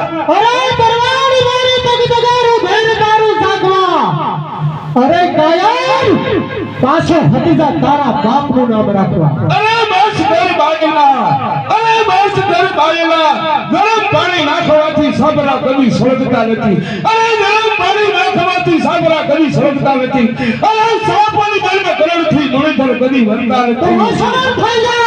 અરે બરવાડી મારી તગ તગારું ભેર તારું સાગવા અરે ગાયન પાછો હતીજા તારા બાપનું નામ રાખવા અરે બસ ઘર બાજેલા ગરમ પાણી નાખવાથી સાબરા કદી સળગતા નથી અરે ગરમ પાણી નાખવાથી સાબરા કદી સળગતા નથી અરે સાપની બાળમાં કરણથી ધૂળેધર કદી વરતા નથી તો શાંત થઈ જા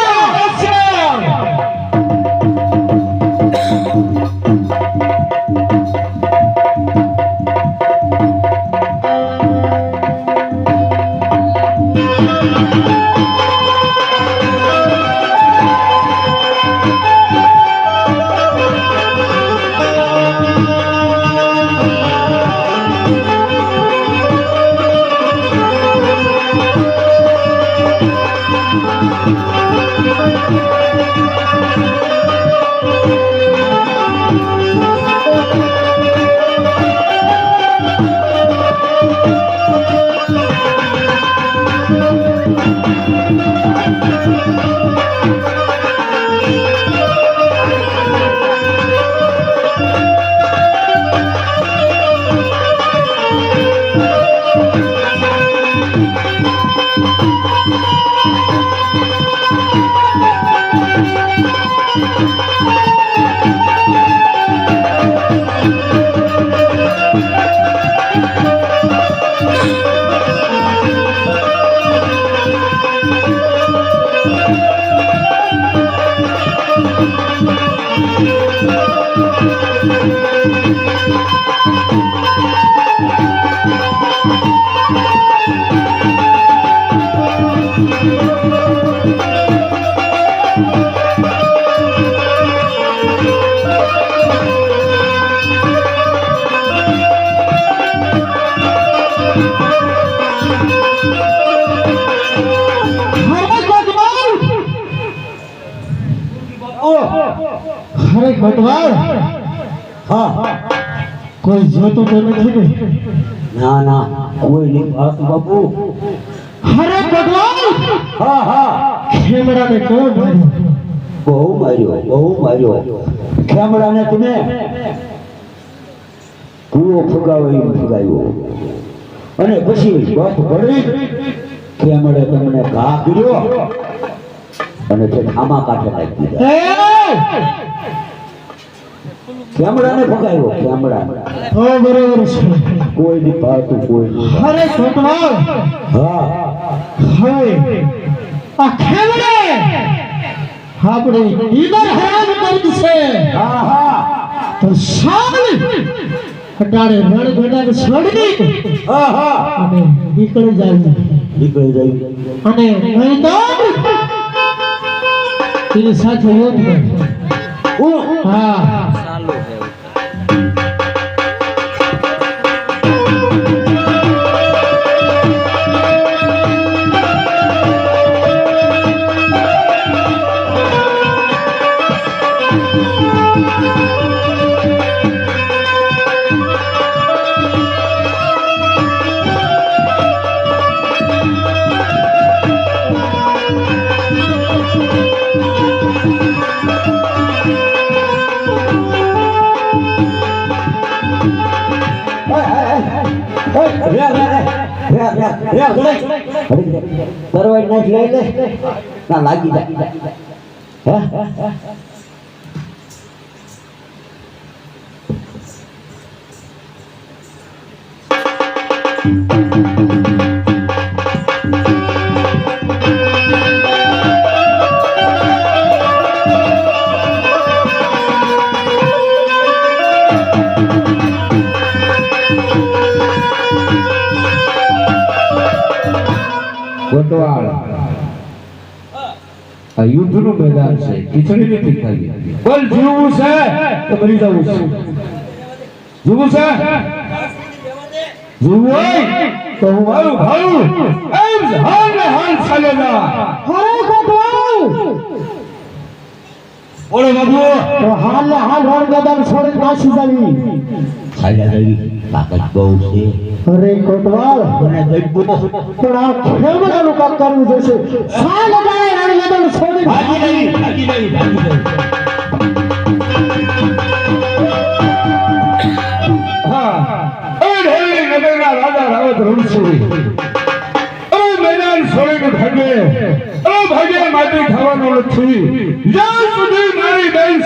અરે કોટવાલ હા કોઈ જોતું તો નથી ને ના ના કોઈ નહીં બાપુ અરે કોટવાલ હા હા ખેમડાને કોણ માર્યો બહુ માર્યો ખેમડાને તમે કૂવો ફુગાવ્યો અને પછી બફ પડી ખેમડે તમને ઘા કર્યો અને તે ખામા કાઢે નાખી દીધા ખેમડાને ફગાવ્યો હો બરોબર છે કોઈ નહીં પાતું કોઈ નહીં અરે કોટવાલ હા હવે આ ખેમડે આપણે ઈદર હેરાન કરી છે હા હા તો સાલ હટાડે રણ ગોડાને છોડી હા હા અને નીકળી જાય અને મેદાન તેની સાથે યોગ હા દરવાજ નાખ લઈ લે ના લાગી જાય હે કોટવાળ આ યુદ્ધનું મેદાન છે ખીચડી નથી ખાવી બોલ જીવવું છે તો મરી જવું છે જીવવું છે જીવવું હોય તો હું મારું ભાવું એમ જ હાલ ને હાલ ચાલેલા અરે કોટવાલ બોલો બાબુ તો હાલ ને હાલ રણ ગોડાને છોડી નાસી જાવી ખાઈ જાય તાકાત બહુ છે અરે કોટવાલ મને દઈબો પણ આ ખેમડાનું કામ કરવું જોશે સાલ હટાડે રણ ગોડાને છોડી ભાગી નહીં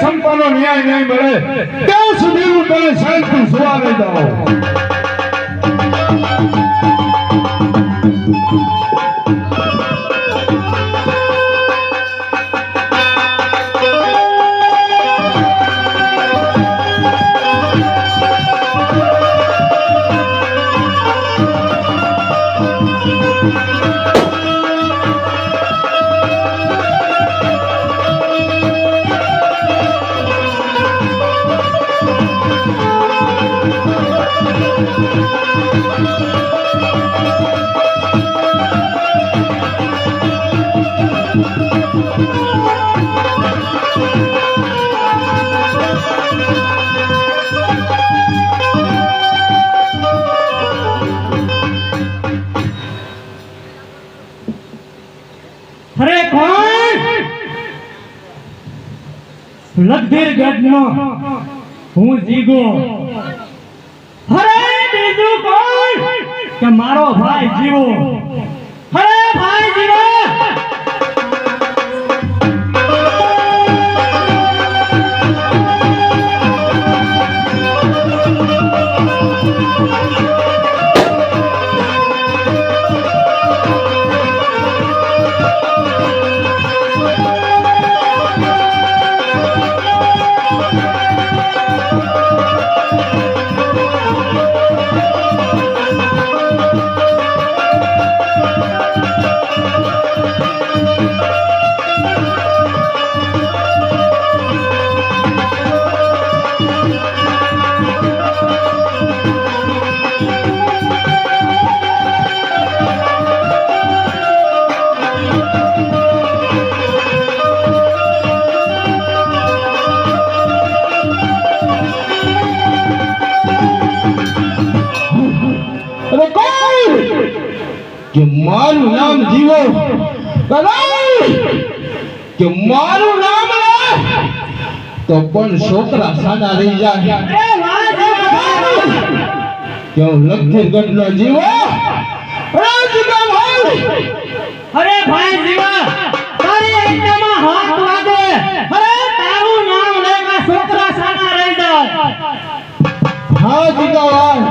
સંપાનો ન્યાય નહીં મળે ત્યાં સુધી હું તને શાંતિ સુવા નહીં દઉં. અરે કોણ? લગધીર ગઢનો હું જીગો. અરે બીજું કોણ કે મારો ભાઈ જીવો. અરે ભાઈ જીવો. કે મારું નામ જીવો કે મારું નામ લે તો પણ છોકરા સાદા રહી જાય. કે હું લખીરગઢ નો જીવો. અરે ભાઈ જીવા, તારી આજ્ઞામાં હાથ વાગે. અરે તારું નામ લેવા છોકરા સાના રહી જાય. હા જીગાવાલ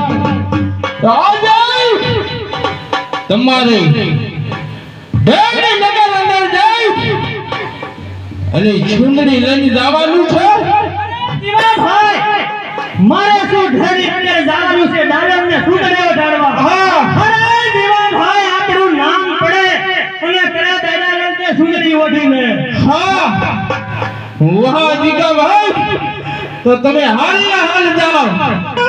તમારે ઢેરી નગર અંદર જઈ અને ચુંદડી લઈને જવાનું છે. જીવા ભાઈ, મારે શું ઢેરી અંદર જવાનું છે? ડાયરને સુંદરીઓ ઢાળવા. હા. અરે જીવા ભાઈ, આપણું નામ પડે અને પેલા દાદાને સુંદરી ઓઢીને. હા વાહ જીગાવાલ, તો તમે હાલ જાઓ.